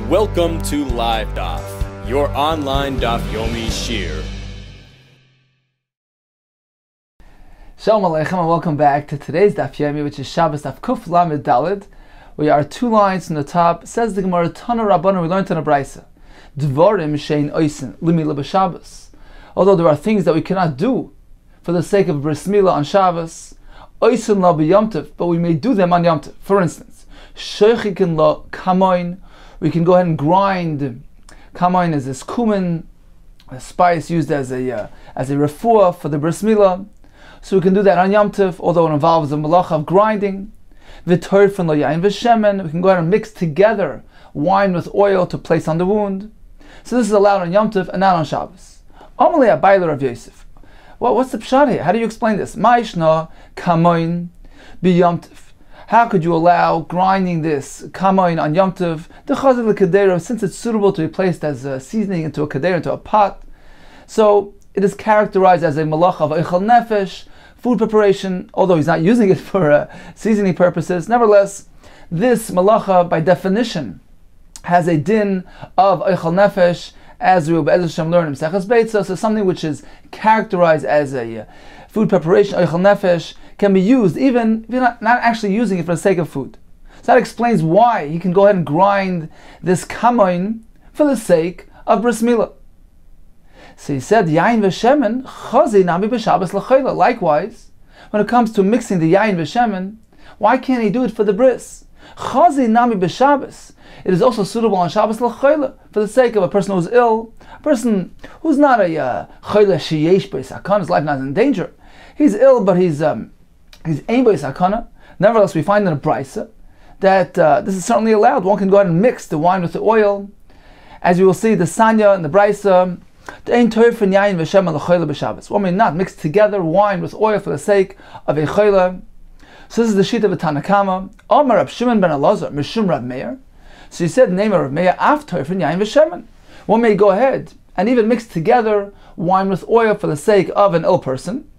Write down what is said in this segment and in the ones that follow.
Welcome to Live Daf, your online Daf Yomi Shiur. Shalom Aleichem and welcome back to today's Daf Yomi, which is Shabbos Daf Kuf Lamed Daled. We are 2 lines from the top. Says the Gemara, Tana Rabbanu, we learned in a Brisa, Dvarim shein oisen limila b'Shabbos. Although there are things that we cannot do for the sake of bris milah on Shabbos, oisen la b'Yom Tov, but we may do them on Yom Tov. For instance, sheichikin la kamoin. We can go ahead and grind. Kamoin is this cumin, a spice used as a refu'ah for the bris milah. So we can do that on Yom Tov, although it involves the malacha of grinding. V'torfen lo yain v'shemen. We can go ahead and mix together wine with oil to place on the wound. So this is allowed on Yom Tov and not on Shabbos. Amalei abayla Rav Yosef. Well, what's the pshat here? How do you explain this? Ma'ishna kamoin b'Yom Tov. How could you allow grinding this kamoin on Yom Tov? The chazal l'kedera, since it's suitable to be placed as a seasoning into a kedera, into a pot. So it is characterized as a malacha of eichel nefesh, food preparation, although he's not using it for seasoning purposes. Nevertheless, this malacha, by definition, has a din of eichel nefesh, as we will learn in Seches Beitzos. So something which is characterized as a food preparation, eichel nefesh, can be used even if you're not actually using it for the sake of food. So that explains why he can go ahead and grind this kamoin for the sake of bris milah. So he said, yain v'shemen chazi nami b'Shabbos l'chayla. Likewise, when it comes to mixing the yain v'shemen, why can't he do it for the bris? Chazi nami b'Shabbos. It is also suitable on Shabbos l'chayla, for the sake of a person who's ill, a person who's not a chayla sheyesh b'sakana, his life not in danger. He's ill, but he's ein b'sakana. Nevertheless, we find in a brisa that this is certainly allowed. One can go ahead and mix the wine with the oil. As you will see, the sanya and the brisa, one may not mix together wine with oil for the sake of a chayla. So this is the sheet of a Tanakama. Omar Rab Shimon ben Elazar Mishum Rab Meir. So he said, name of Rab Meir, af toifen yain v'shemen. One may go ahead and even mix together wine with oil for the sake of an ill person.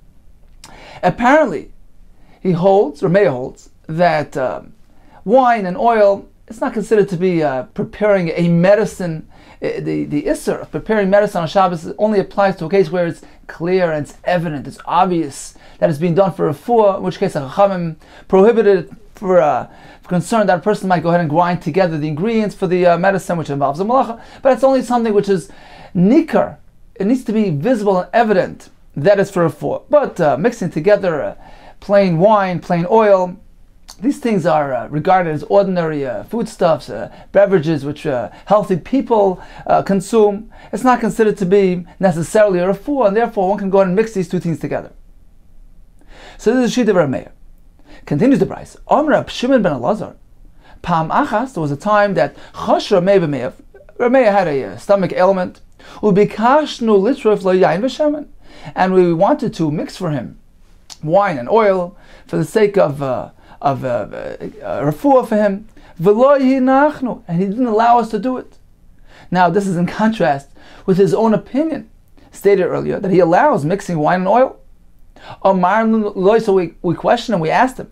Apparently, he holds, or Meir holds, that wine and oil, it's not considered to be preparing a medicine. The Isser of preparing medicine on Shabbos only applies to a case where it's clear and it's evident, it's obvious that it's being done for refu'ah, in which case the Chachamim prohibited for concern that a person might go ahead and grind together the ingredients for the medicine, which involves a malacha. But it's only something which is nikar. It needs to be visible and evident that it's for refu'ah. But mixing together plain wine, plain oil, these things are regarded as ordinary foodstuffs, beverages which healthy people consume. It's not considered to be necessarily a refu'ah, and therefore one can go ahead and mix these two things together. So this is a sheet of Rab Meir. Continues the price. Amr Rab Shimon ben Elazar. Pam achas, there was a time that Chash Rab Meir b'Meir. Rab Meir had a stomach ailment. Ubikashnu litrof lo yain v'shemen. And we wanted to mix for him wine and oil for the sake of refu'ah for him, and he didn't allow us to do it. Now this is in contrast with his own opinion, stated earlier, that he allows mixing wine and oil. So we questioned him, we asked him,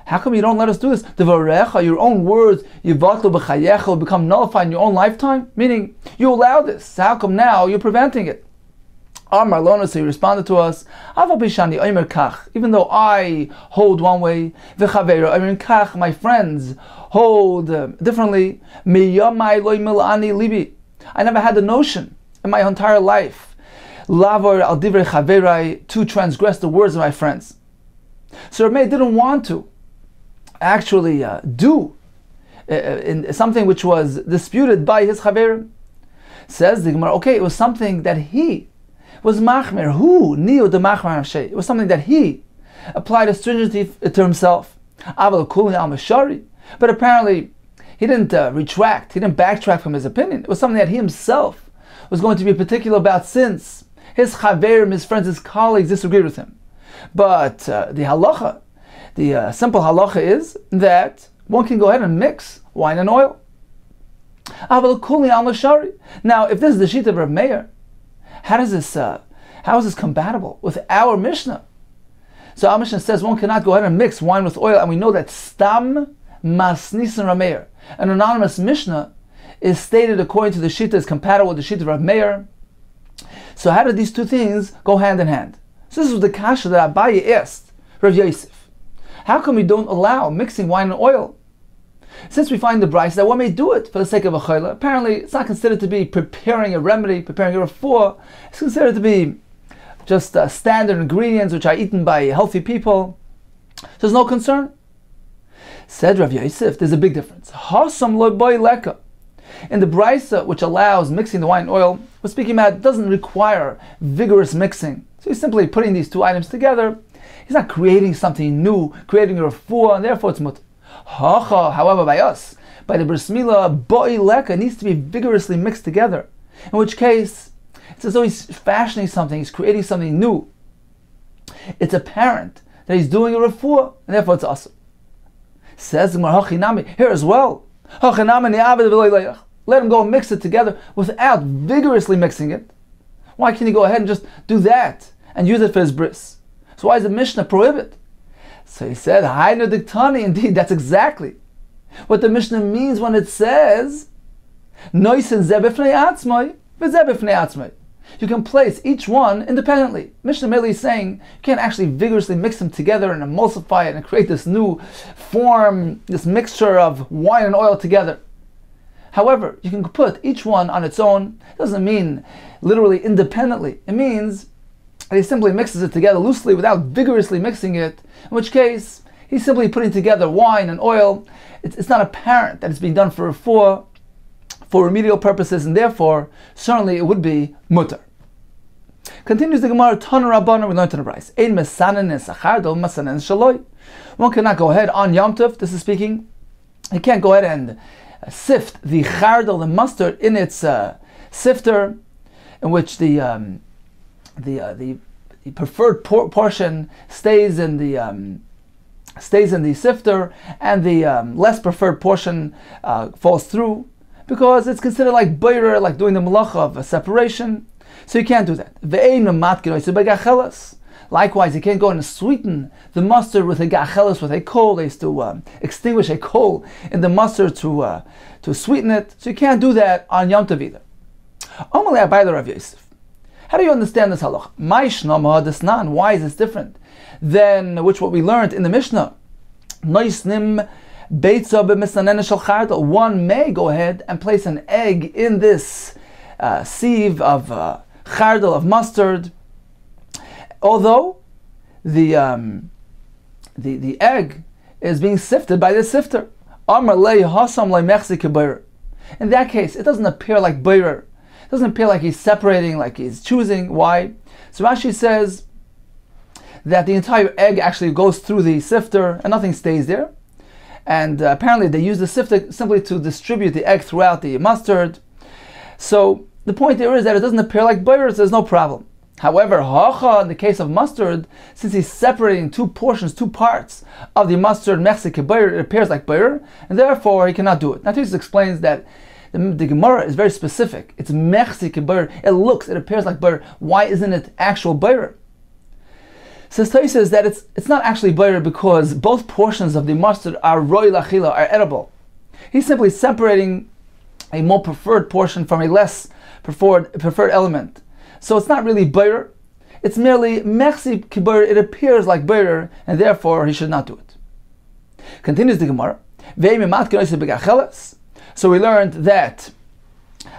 how come you don't let us do this? Your own words, will become nullified in your own lifetime? Meaning, you allow this, so how come now you're preventing it? Amar Lona, so he responded to us, even though I hold one way, my friends hold differently. I never had the notion in my entire life to transgress the words of my friends. So Reb Meir didn't want to actually do in something which was disputed by his chaverim. Says the Gemara, okay, it was something that he was machmer. Who knew the machmer nafshei? It was something that he applied a stringency to himself. But apparently he didn't retract, he didn't backtrack from his opinion. It was something that he himself was going to be particular about, since his chaverim, his friends, his colleagues disagreed with him. But the halacha, the simple halacha is that one can go ahead and mix wine and oil. Now, if this is the sheet of Reb Meir, how is this compatible with our Mishnah? So our Mishnah says one cannot go ahead and mix wine with oil, and we know that stam masnisin Reb Meir, an anonymous Mishnah, is stated according to the Shita is compatible with the Shita of Rav Meir. So how do these two things go hand in hand? So this was the kasha that Abaye asked Rav Yosef. How come we don't allow mixing wine and oil? Since we find the brayso that one may do it for the sake of a chayla, apparently it's not considered to be preparing a remedy, preparing a refu'ah. It's considered to be just standard ingredients which are eaten by healthy people. So there's no concern. Said Rav Yosef, there's a big difference. Hasam lo boy leka. In the brayso, which allows mixing the wine and oil, we're speaking about doesn't require vigorous mixing. So he's simply putting these two items together. He's not creating something new, creating a refu'ah, and therefore it's mutter. However, by us, by the bris milah, boy leka needs to be vigorously mixed together. In which case, it's as though he's fashioning something, he's creating something new. It's apparent that he's doing a refu'ah, and therefore it's awesome. Says here as well. Let him go and mix it together without vigorously mixing it. Why can't he go ahead and just do that and use it for his bris? So why does the Mishnah prohibit? So he said, Hainu diktani, indeed, that's exactly what the Mishnah means when it says, Noisin ze b'fnei atzmai, v'ze b'fnei atzmai. You can place each one independently. Mishnah merely is saying you can't actually vigorously mix them together and emulsify it and create this new form, this mixture of wine and oil together. However, you can put each one on its own. It doesn't mean literally independently. It means that he simply mixes it together loosely without vigorously mixing it, in which case he's simply putting together wine and oil. It's not apparent that it's being done for refu'ah, for remedial purposes, and therefore certainly it would be mutter. Continues the Gemara, Tana Rabbanan, we learned in the brayso, Ein mesanen esachardo, mesanen shaloi. One cannot go ahead on Yom Tov, this is speaking, he can't go ahead and sift the chardal, the mustard, in its sifter, in which the preferred portion stays in the sifter, and the less preferred portion falls through, because it's considered like bayrer, like doing the malacha of a separation. So you can't do that. Likewise, you can't go and sweeten the mustard with a gachelis, with a coal. They used to extinguish a coal in the mustard to sweeten it. So you can't do that on Yom Tov either. How do you understand this halach? Why is this different than what we learned in the Mishnah? One may go ahead and place an egg in this sieve of chardal, of mustard, although the egg is being sifted by the sifter. In that case, it doesn't appear like bayrer. It doesn't appear like he's separating, like he's choosing. Why? So Rashi says that the entire egg actually goes through the sifter and nothing stays there. And apparently they use the sifter simply to distribute the egg throughout the mustard. So the point there is that it doesn't appear like bayrer, so there's no problem. However, in the case of mustard, since he's separating two portions, two parts of the mustard, it appears like bayrer, and therefore he cannot do it. Now Tosfos explains that the Gemara is very specific. It's bayrer. It appears like bayrer. Why isn't it actual bayrer? Says Tosfos that it's not actually bayrer because both portions of the mustard are roy lachila, are edible. He's simply separating a more preferred portion from a less preferred element. So it's not really bayrer. It's merely mechsi kibayrer. It appears like bayrer, and therefore he should not do it. Continues the Gemara. So we learned that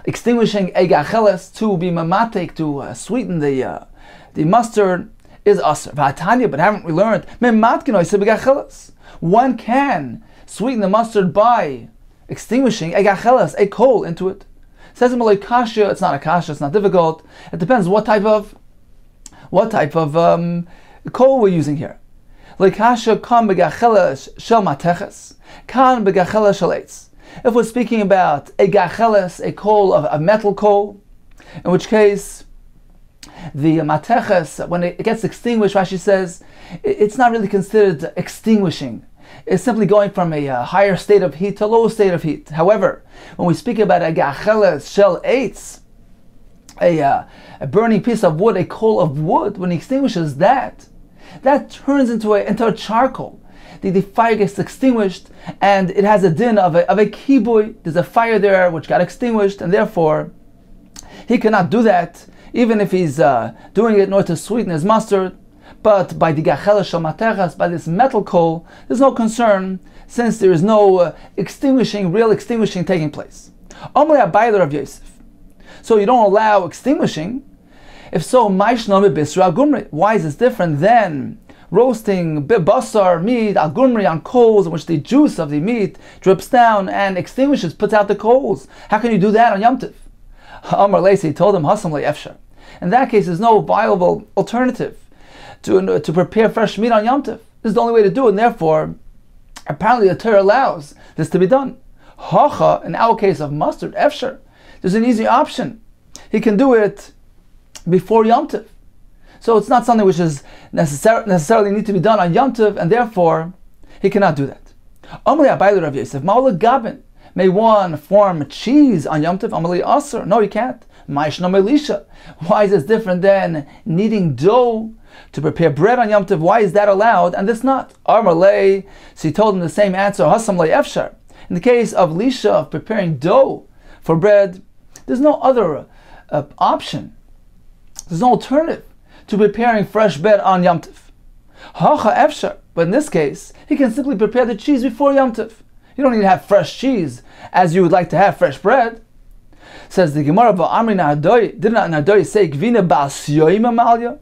extinguishing a gacheles to be mamatek, to sweeten the mustard, is aser. But haven't we learned one can sweeten the mustard by extinguishing a gacheles, a coal, into it? Says in Malay kasha, it's not a kasha, it's not difficult. It depends what type of coal we're using here. Like kasha kan begacheles shel mateches, kan begacheles shel eitz. If we're speaking about a gacheles, a coal of a metal coal, in which case the mateches, when it gets extinguished, Rashi says it's not really considered extinguishing. It's simply going from a higher state of heat to a lower state of heat. However, when we speak about a gacheles shel eitz, a burning piece of wood, a coal of wood, when he extinguishes that turns into a charcoal. the fire gets extinguished, and it has a din of a kibui. There's a fire there which got extinguished, and therefore he cannot do that, even if he's doing it in order to sweeten his mustard. But by the gachela shel matechas, by this metal coal, there's no concern, since there is no real extinguishing taking place. Only a bailer of Yosef. So you don't allow extinguishing. If so, why is this different than roasting basar, meat, al gumri on coals in which the juice of the meat drips down and extinguishes, puts out the coals? How can you do that on Yom Tov? Amar Leisi told him, Hasam le'efshar. In that case, there's no viable alternative to prepare fresh meat on Yom Tov. This is the only way to do it, and therefore, apparently the Torah allows this to be done. Hacha, in our case of mustard, efshar, there's an easy option. He can do it before Yom Tov. So it's not something which is necessarily need to be done on Yom Tov, and therefore he cannot do that. Amalei Abayla Rav Yosef, Ma'ala Gabin. May one form cheese on Yom Tov? Amalei Aser. No, you can't. Ma'ishna Melisha. Why is this different than kneading dough to prepare bread on Yom Tov? Why is that allowed and this not? Amalei. So he told him the same answer. Hasam le Efshar. In the case of Lisha, of preparing dough for bread, there's no other option. There's no alternative to preparing fresh bread on Yom Tov. Hacha Efshar. But in this case, he can simply prepare the cheese before Yom Tov. You don't need to have fresh cheese as you would like to have fresh bread. Says the Gemara, V'amri Na'adoi, did not Na'adoi say Gvina Ba'as Yoim Amalya?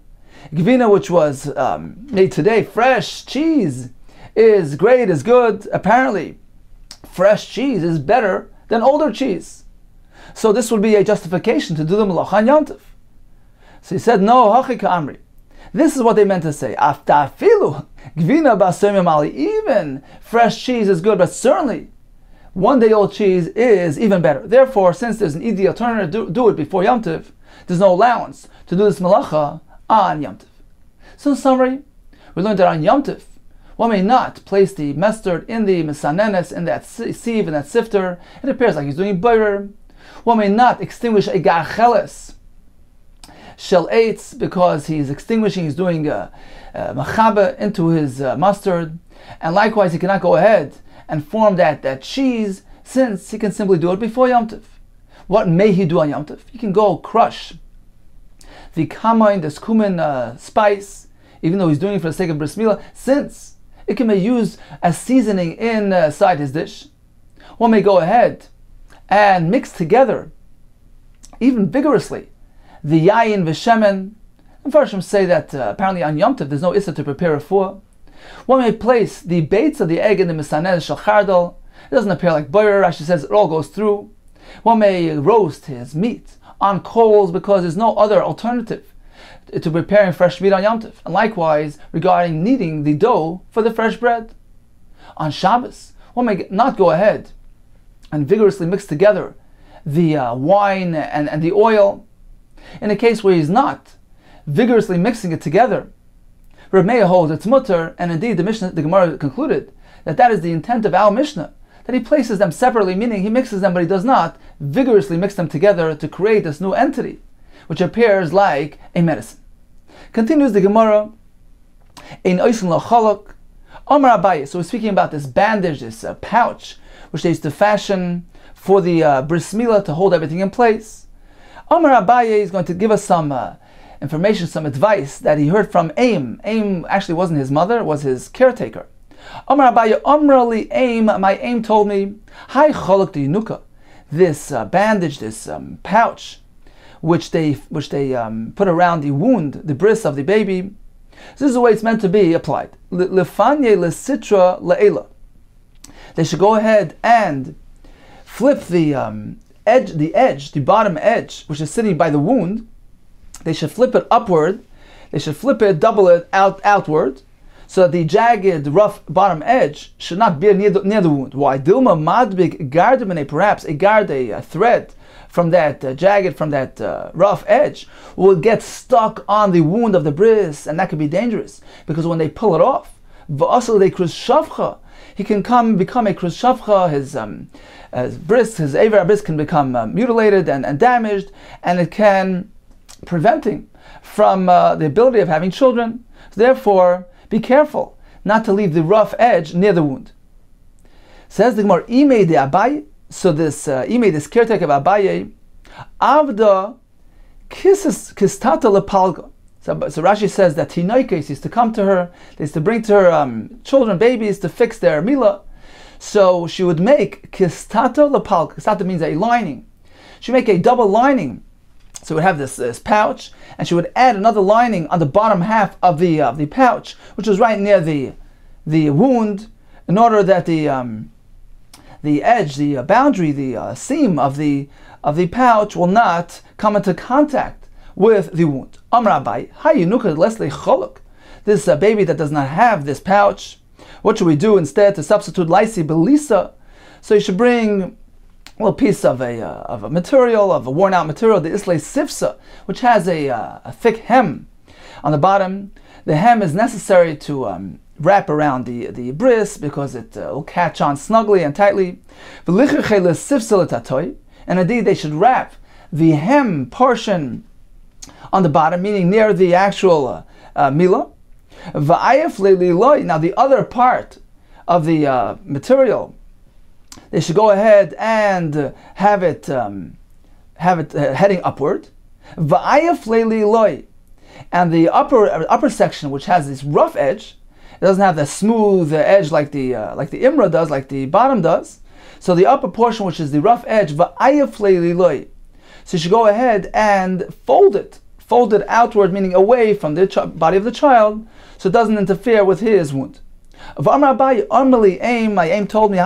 Gvina, which was made today, fresh cheese, is great, is good. Apparently, fresh cheese is better than older cheese. So this would be a justification to do the Malach on Yom Tov. So he said, no, Hachi Ka'amri. This is what they meant to say. Aftafilu Gvina Ba'as Yoim Amalya. Even fresh cheese is good, but certainly one-day-old cheese is even better. Therefore, since there's an easy alternative, do it before Yom Tov. There's no allowance to do this malacha on Yom Tov. So in summary, we learned that on Yom Tov, one may not place the mustard in the misanenes, in that sieve, in that sifter. It appears like he's doing butter. One may not extinguish a gacheles shel eitz, because he's extinguishing, he's doing machabe into his mustard. And likewise, he cannot go ahead and form that cheese, since he can simply do it before Yom Tov. What may he do on Yom Tov? He can go crush the kamain, this cumin spice, even though he's doing it for the sake of bris milah, since it can be used as seasoning inside his dish. One may go ahead and mix together, even vigorously, the yayin v'shemen. And Farshim say that apparently on Yom Tov there's no issa to prepare refu'ah. One may place the baits of the egg in the misanel shel chardal. It doesn't appear like butter. Rashi says it all goes through. One may roast his meat on coals, because there's no other alternative to preparing fresh meat on Yom Tov. And likewise, regarding kneading the dough for the fresh bread. On Shabbos, one may not go ahead and vigorously mix together the wine and the oil. In a case where he's not vigorously mixing it together, Reb Meir holds it's mutter, and indeed the Gemara concluded that is the intent of our Mishnah, that he places them separately, meaning he mixes them, but he does not vigorously mix them together to create this new entity, which appears like a medicine. Continues the Gemara, in Oisin Lachalak, Amar Abaye. So we're speaking about this bandage, this pouch, which they used to fashion for the bris milah to hold everything in place. Amar Abaye is going to give us some information, some advice that he heard from Aim. Aim actually wasn't his mother, it was his caretaker. Amar Abaye, Amrali Aim, my Aim told me, Hi Cholok de Yunuka, this bandage, this pouch, which they put around the wound, the bris of the baby. This is the way it's meant to be applied. Lefanye lesitra le'ela. They should go ahead and flip the bottom edge, which is sitting by the wound. They should flip it upward. They should flip it, double it outward, so that the jagged, rough bottom edge should not be near the wound. Why? Dilma madbig gardemene, perhaps a thread from that jagged, from that rough edge, will get stuck on the wound of the bris, and that could be dangerous, because when they pull it off, v'asal de kruz shavcha, he can become a kruz shavcha. His bris, his aver bris can become mutilated and damaged, and it can prevent him from the ability of having children. Therefore, be careful not to leave the rough edge near the wound. Says the Gemara, Ime de Abaye, so this this caretaker of Abaye, Avda kistata lepalga. So Rashi says that Tinoikes used to come to her, they used to bring to her children, babies, to fix their mila. So she would make kistata lepalga. Kistata means a lining. She would make a double lining. So it would have this pouch, and she would add another lining on the bottom half of the pouch, which was right near the wound, in order that the edge, the boundary, the seam of the pouch will not come into contact with the wound. Amar Abai, hayinukad lesle cholok. This baby that does not have this pouch, what should we do instead to substitute lysi belisa? So you should bring a little piece of a material, of a worn out material, the islay sifsa, which has a thick hem on the bottom. The hem is necessary to wrap around the bris because it will catch on snugly and tightly. And indeed they should wrap the hem portion on the bottom, meaning near the actual mila. Now the other part of the material, they should go ahead and have it heading upward. And the upper section, which has this rough edge, it doesn't have the smooth edge like the imra does, like the bottom does. So the upper portion, which is the rough edge, so you should go ahead and fold it outward, meaning away from the body of the child, so it doesn't interfere with his wound. My aim told me,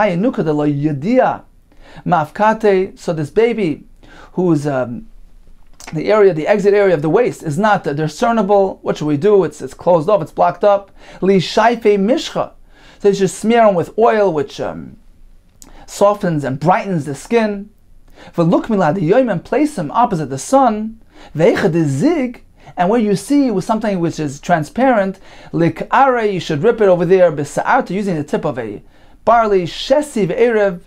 so this baby who's the exit area of the waist is not discernible. What should we do? It's closed off, it's blocked up. Li shaife mishcha. So you should smear them with oil, which softens and brightens the skin. And place them opposite the sun. And where you see with something which is transparent, likare, you should rip it over there, besa'arta, using the tip of a barley, shesi ve'erev,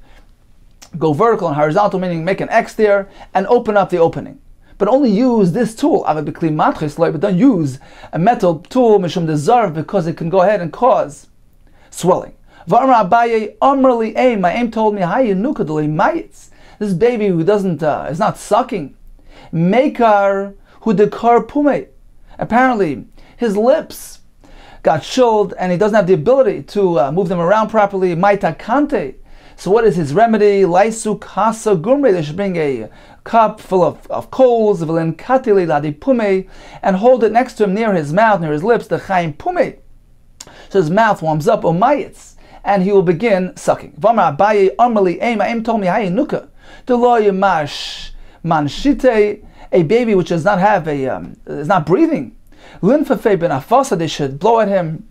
go vertical and horizontal, meaning make an X there, and open up the opening. But only use this tool, but don't use a metal tool, mishum deserve, because it can go ahead and cause swelling. My aim told me, this baby who is not sucking, Mekar who dekar pume. Apparently, his lips got chilled and he doesn't have the ability to move them around properly. Maita kante. So what is his remedy? Laisu kasa gumre. They should bring a cup full of coals, v'len katili ladi pume, and hold it next to him near his mouth, near his lips, the chaim pume. So his mouth warms up, omayitz, and he will begin sucking. V'amar Abaye amali aim told me hayinuka. Delo yamash manshite. A baby which does not have is not breathing. Linfafe ben afasa, they should blow at him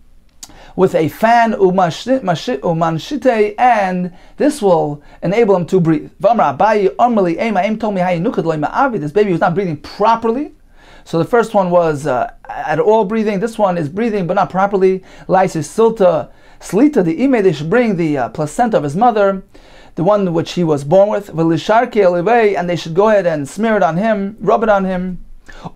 with a fan umanshite, and this will enable him to breathe. V'amar Abaye amali aim told me hayinuka delo ma'avi. This baby was not breathing properly. So the first one was at all breathing. This one is breathing but not properly. Laisis silta slita the ime. They should bring the placenta of his mother, the one which he was born with, and they should go ahead and smear it on him, rub it on him,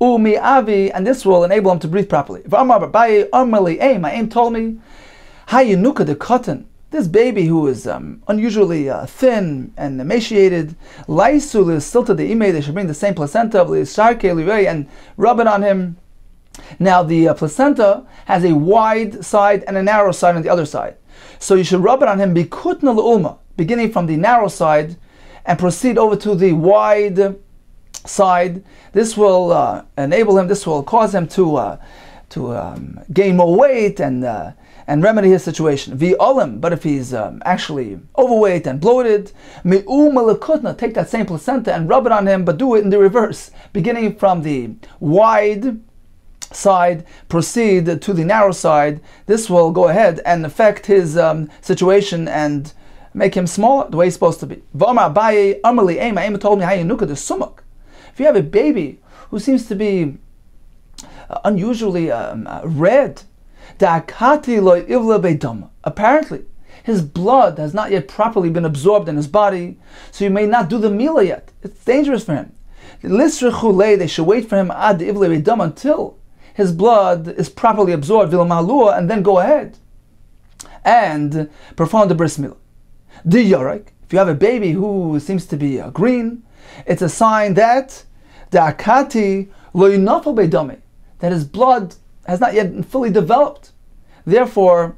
and this will enable him to breathe properly. My aim told me, the cotton, this baby who is unusually thin and emaciated, they should bring the same placenta and rub it on him. Now the placenta has a wide side and a narrow side on the other side. So you should rub it on him bikutna le'ulma, beginning from the narrow side and proceed over to the wide side. This will enable him, this will cause him to gain more weight and remedy his situation. But if he's actually overweight and bloated, take that same placenta and rub it on him, but do it in the reverse, beginning from the wide side, proceed to the narrow side. This will go ahead and affect his situation and make him smaller the way he's supposed to be. If you have a baby who seems to be unusually red, apparently his blood has not yet properly been absorbed in his body, so you may not do the mila yet. It's dangerous for him. They should wait for him until his blood is properly absorbed, and then go ahead and perform the bris milah. The yorek, if you have a baby who seems to be green, it's a sign that the akati lo yinafal beidame, that his blood has not yet fully developed. Therefore,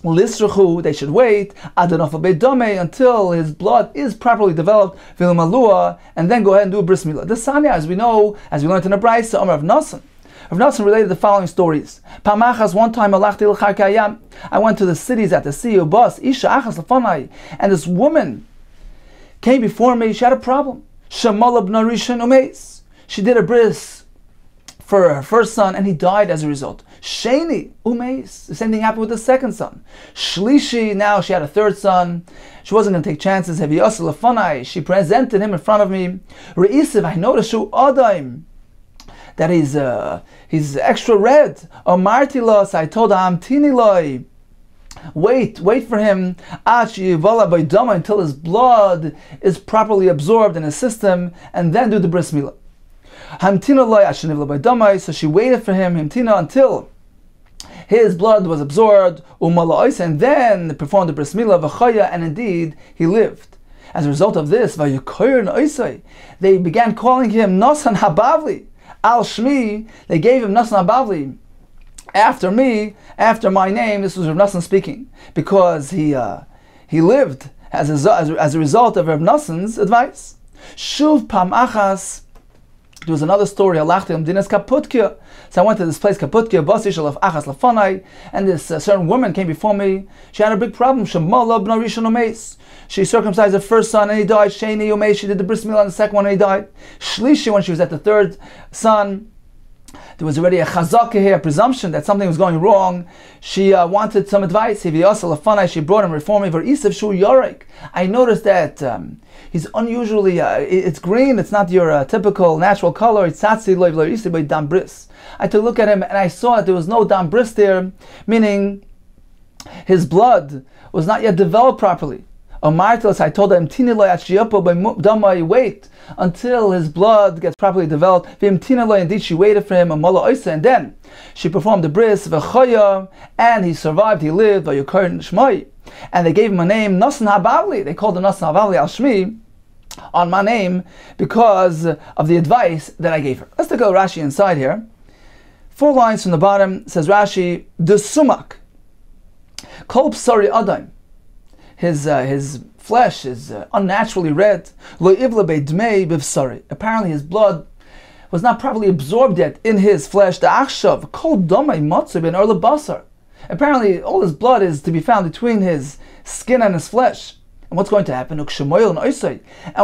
lisruchu, they should wait adanafal beidame until his blood is properly developed, vilmalua, and then go ahead and do a bris milah. The sanya, as we know, as we learned in the Brayso, Amar of Nasan. Rav Nasan related the following stories. Pamachas, one time, I went to the cities at the sea of Bas, Isha achas lefanai, and this woman came before me. She had a problem. Shemalab narishan umeis. She did a bris for her first son, and he died as a result. Sheni umeis. The same thing happened with the second son. Shlishi, now she had a third son. She wasn't going to take chances. Heviyasa lefanai. She presented him in front of me. Reisiv, I noticed shu adaim, that he's extra red. Omartilos, I told him, wait for him until his blood is properly absorbed in his system, and then do the bris milah. So she waited for him until his blood was absorbed, and then performed the bris milah, and indeed he lived. As a result of this, they began calling him Nasan Habavli. Al Shmi, they gave him Nasan Habavli, after me, after my name. This was Rav Nasan speaking, because he lived as a result of Rav Nasan's advice. Shuv Pam Achas, there was another story. Alachti Dinas Kaputkia. So I went to this place Kaputkia, Basishal of Achas Lafanai, and this certain woman came before me. She had a big problem. Shemalab Narishon Umeis. She circumcised her first son and he died. Sheni Umeis. She did the bris milah on the second one and he died. Shlishi, when she was at the third son, there was already a chazaka here, a presumption that something was going wrong. She wanted some advice. She brought him reform me. I noticed that he's unusually, it's green, it's not your typical natural color. I took a look at him and I saw that there was no dam bris there, meaning his blood was not yet developed properly. I told him, wait until his blood gets properly developed. Indeed, she waited for him, and then she performed the bris, and he survived, he lived, and they gave him a name, Nasan Habavli. They called him Nasan Habavli al Shmi, on my name, because of the advice that I gave her. Let's take a Rashi inside here. 4 lines from the bottom, says Rashi, the sumak, kol psari adaim. His flesh is unnaturally red. Apparently his blood was not properly absorbed yet in his flesh. Apparently all his blood is to be found between his skin and his flesh. And what's going to happen? And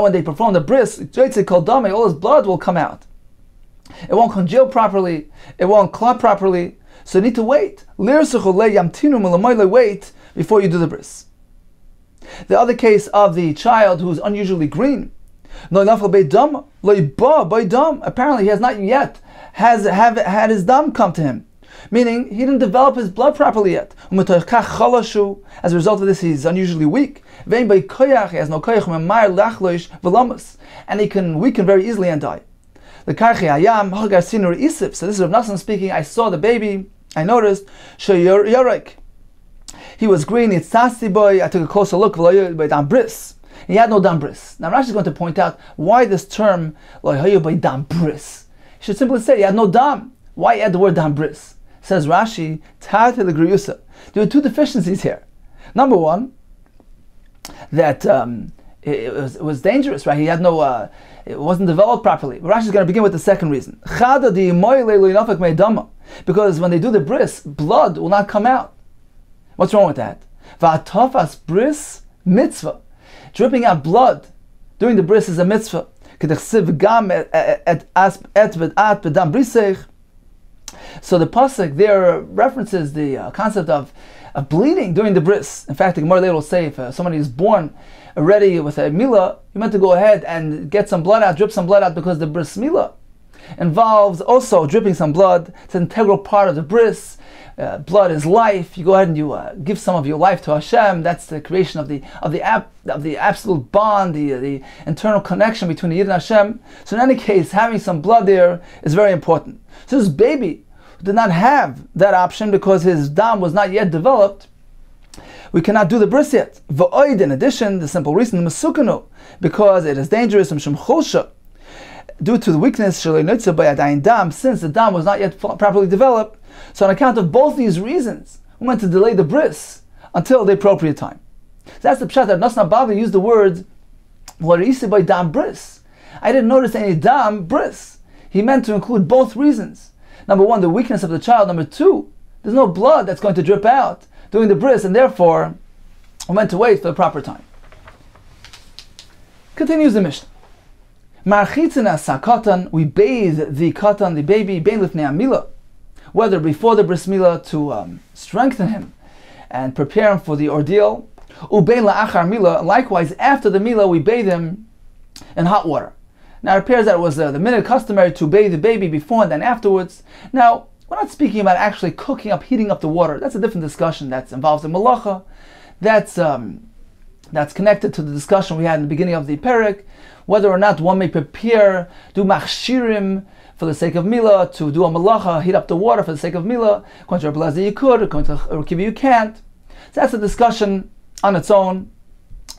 when they perform the bris, all his blood will come out. It won't congeal properly. It won't clot properly. So you need to wait. Wait before you do the bris. The other case of the child who's unusually green, apparently he has not yet had his dam come to him, meaning he didn't develop his blood properly yet. As a result of this, he's unusually weak. He has no koyach, and he can weaken very easily and die. So this is Rav Nasan speaking. I saw the baby. I noticed he was green. It's tasty boy. I took a closer look. He had no dam bris. Now Rashi is going to point out why this term dam bris. He should simply say he had no dam. Why add the word dam bris? Says Rashi, there were 2 deficiencies here. Number 1, that it was dangerous, right? He had no, it wasn't developed properly. But Rashi is going to begin with the second reason. Because when they do the bris, blood will not come out. What's wrong with that? Va'atafas bris mitzvah. Dripping out blood during the bris is a mitzvah. So the pasuk there references the concept of bleeding during the bris. In fact, the Gemara later will say if somebody is born already with a milah, you meant to go ahead and get some blood out, drip some blood out, because the bris milah involves also dripping some blood. It's an integral part of the bris. Blood is life. You go ahead and you give some of your life to Hashem. That's the creation of the absolute bond, the internal connection between the Yid and Hashem. So in any case, having some blood there is very important. So this baby who did not have that option because his dam was not yet developed, we cannot do the bris yet. V'oid, in addition, the simple reason, mesukanu, because it is dangerous, due to the weakness, dam, since the dam was not yet properly developed. So on account of both these reasons, we went to delay the bris until the appropriate time. So that's the pshat that Nasna Bava used the word by dam bris. I didn't notice any dam bris. He meant to include both reasons. Number one, the weakness of the child. Number two, there's no blood that's going to drip out during the bris, and therefore we meant to wait for the proper time. Continues the Mishnah. Marchitzina sakatan, we bathe the katan, the baby, bein lifnei amila, whether before the bris milah to strengthen him and prepare him for the ordeal, ubein la'achar milah, likewise after the milah we bathe him in hot water. Now it appears that it was the minute customary to bathe the baby before and then afterwards. Now, we're not speaking about actually cooking up, heating up the water. That's a different discussion that involves the malacha. That's connected to the discussion we had in the beginning of the perek, whether or not one may prepare, do machshirim for the sake of milah, to do a malacha, heat up the water for the sake of milah. According to Rabbi Elazar you could, according to Rabbi Akiva you can't. So that's a discussion on its own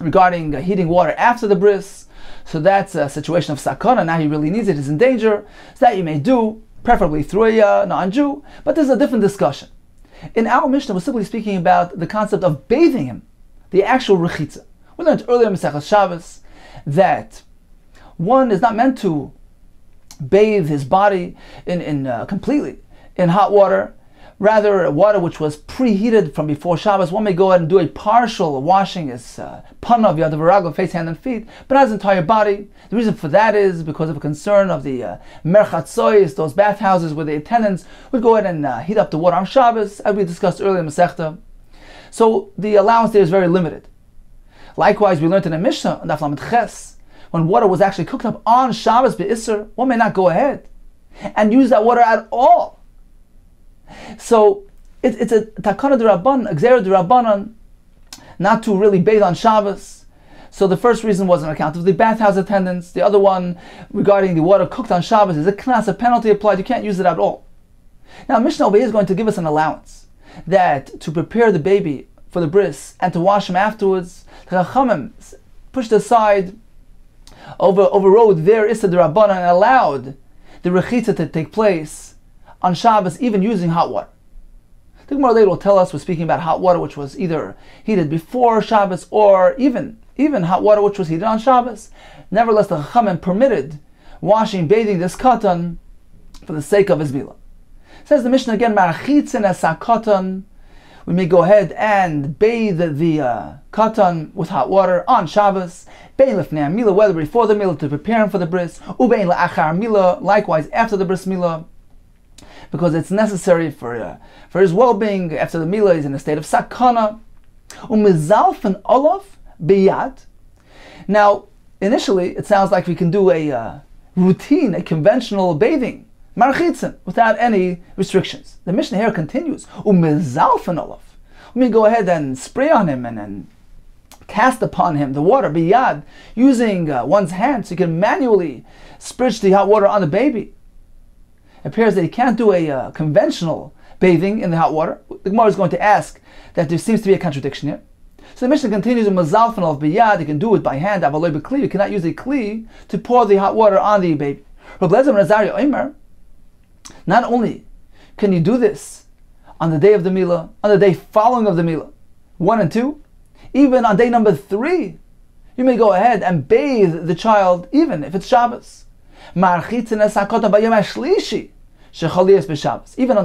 regarding heating water after the bris. So that's a situation of sakana. Now he really needs it, he's in danger. So that you may do, preferably through a non-Jew. But there's a different discussion. In our Mishnah, we're simply speaking about the concept of bathing him, the actual rechitza. We learned earlier in Masechet Shabbos that one is not meant to bathe his body completely in hot water. Rather, water which was preheated from before Shabbos, one may go ahead and do a partial washing, his panav, yadav v'raglav, face, hand, and feet, but not his entire body. The reason for that is because of a concern of the merchatzois, those bathhouses where the attendants would go ahead and heat up the water on Shabbos, as we discussed earlier in Masechta. So the allowance there is very limited. Likewise, we learned in the Mishnah, Daf Lamed Ches, when water was actually cooked up on Shabbos be'isser, one may not go ahead and use that water at all. So it's a takana d'Rabbanan, gzera d'Rabbanan, not to really bathe on Shabbos. So the first reason was on account of the bathhouse attendants. The other one regarding the water cooked on Shabbos is a knas, a penalty applied. You can't use it at all. Now Mishnah over here is going to give us an allowance that to prepare the baby for the bris and to wash him afterwards, the Chachamim pushed aside, overrode their issa d'Rabbanan and allowed the rechitza to take place on Shabbos, even using hot water. The Gemara later will tell us we're speaking about hot water which was either heated before Shabbos or even hot water which was heated on Shabbos. Nevertheless, the Chachamim permitted washing, bathing this katan for the sake of his milah. Says the Mishnah again, Marachitzin es katan. We may go ahead and bathe the katan with hot water on Shabbos. Bein lifnei milah, whether before the milah to prepare him for the bris, ubein la'achar milah, likewise after the bris milah, because it's necessary for his well-being. After the milah, he's in a state of sakana. Umizalfen olav biyad. Now, initially, it sounds like we can do a routine, a conventional bathing, marchitzen, without any restrictions. The Mishnah here continues. Umizalfen olav. We may go ahead and spray on him and cast upon him the water biyad, using one's hand, so you can manually spritz the hot water on the baby. It appears that he can't do a conventional bathing in the hot water. The Gemara is going to ask that there seems to be a contradiction here. So the Mishnah continues, mazalfen of biyad, you can do it by hand, avaloi b'kli, you cannot use a kli to pour the hot water on the baby. Rabbi Elazar ben Azariah Omer, not only can you do this on the day of the milah, on the day following of the milah, 1 and 2, even on day number 3, you may go ahead and bathe the child, even if it's Shabbos. Even on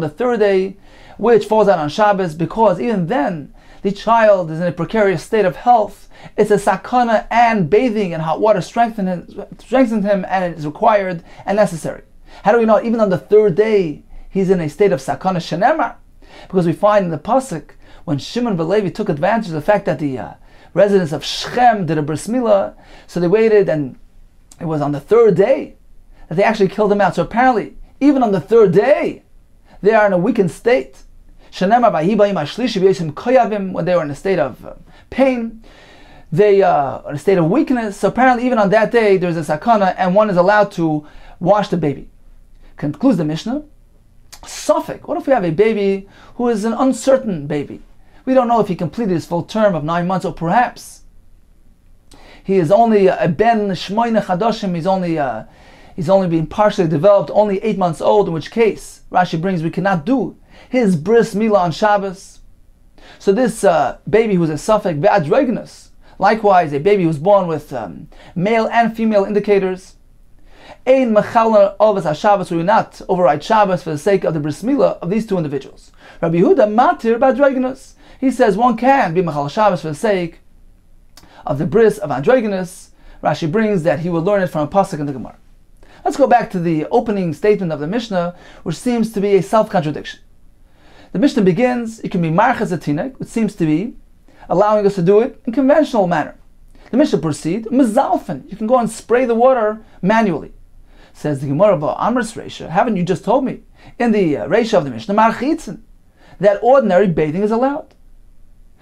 the 3rd day, which falls out on Shabbos, because even then the child is in a precarious state of health. It's a sakana, and bathing in hot water strengthens him, and it is required and necessary. How do we know? Even on the 3rd day, he's in a state of sakana shenemar, because we find in the pasuk when Shimon and Levi took advantage of the fact that the residents of Shechem did a bris milah, so they waited, and it was on the 3rd day that they actually killed him out. So apparently, even on the 3rd day, they are in a weakened state. When they were in a state of pain, they are in a state of weakness. So apparently, even on that day, there's a sakana, and one is allowed to wash the baby. Concludes the Mishnah. Suffolk. What if we have a baby who is an uncertain baby? We don't know if he completed his full term of 9 months, or perhaps he is only a ben shmoyne chadoshim. He's only being partially developed, only 8 months old. In which case, Rashi brings, we cannot do his bris milah on Shabbos. So this baby who's a suffix be'adroginus, likewise a baby who's born with male and female indicators, ein mechalna ovas haShabbos, we will not override Shabbos for the sake of the bris milah of these two individuals. Rabbi Yehuda matir be'adroginus. He says one can be mechal Shabbos for the sake of the bris of androgynous. Rashi brings that he will learn it from a pasuk in the Gemara. Let's go back to the opening statement of the Mishnah, which seems to be a self-contradiction. The Mishnah begins, it can be marchas atinek, which seems to be allowing us to do it in conventional manner. The Mishnah proceeds, mezalfen, you can go and spray the water manually. Says the Gemara, Amris Reisha, haven't you just told me in the Reisha of the Mishnah, marchitzen, that ordinary bathing is allowed?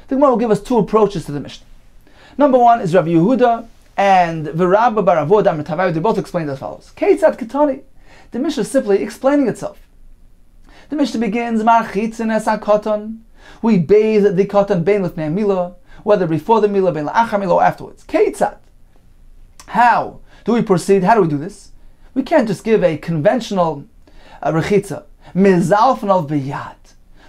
The Gemara will give us two approaches to the Mishnah. Number one is Rabbi Yehuda and Virabba Baravod Amitavayu. They both explain as follows. Keitzat Ketani. The Mishnah is simply explaining itself. The Mishnah begins, Marchitzin es hakoton. We bathe the cotton bein lifnei milah, whether before the milah, bein la'achar milah, or afterwards. Keitzat. How do we proceed? How do we do this? We can't just give a conventional rechitza. Mezalfen al biyad.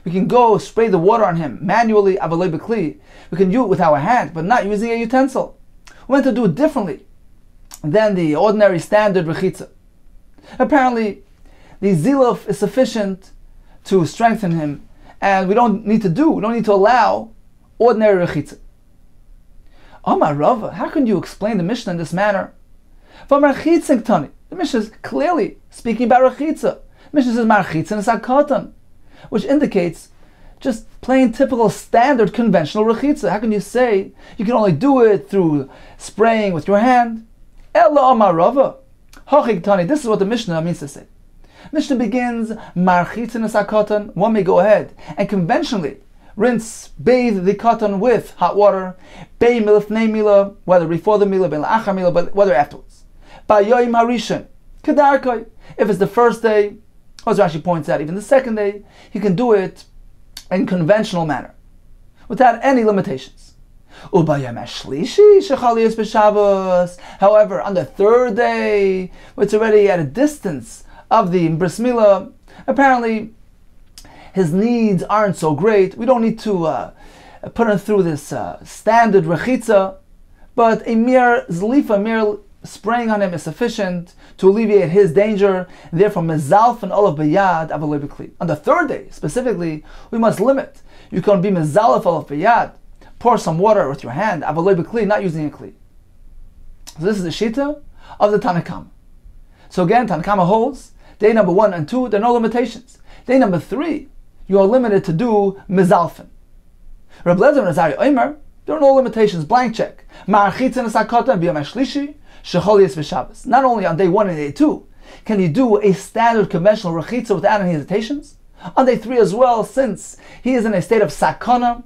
We can go spray the water on him manually, avalei b'kli. We can do it with our hand, but not using a utensil. We want to do it differently than the ordinary standard rechitza. Apparently, the ziluf is sufficient to strengthen him, and we don't need to allow ordinary rechitza. Amar Rava, how can you explain the Mishnah in this manner? The Mishnah is clearly speaking about rechitza. The Mishnah says marchitzin es hakoton, which indicates just plain typical standard conventional rechitza. How can you say you can only do it through spraying with your hand? Ella amar Rava. This is what the Mishnah means to say. Mishnah begins, marchitzin es hakoton. One may go ahead and conventionally bathe the cotton with hot water, bei milifnei milah, whether before the milah, bein la'achar milah, but whether afterwards. Ba'yoyim harishon, kedarkoi. If it's the first day, as Rashi points out, even the second day, he can do it in conventional manner, without any limitations. However, on the third day, it's already at a distance of the bris milah, apparently his needs aren't so great. We don't need to put him through this standard rechitza, but a mere zlifa, mere spraying on him is sufficient to alleviate his danger. Therefore, mezalf and olav b'yad avalei b'kli. On the third day, specifically, we must limit. You can be mezalf olav b'yad, pour some water with your hand, avalei b'kli, not using a kli. So this is the shita of the Tanna Kama. So again, Tanna Kama holds, day number 1 and 2, there are no limitations. Day number 3, you are limited to do mezalfen. Reb Lezer and Azari Omer, there are no limitations, blank check. Ma'achitzin es hakoton b'yom hashlishi, shecholias v'Shabbos. Not only on day 1 and day 2 can you do a standard conventional rechitza without any hesitations. On day 3 as well, since he is in a state of sakana,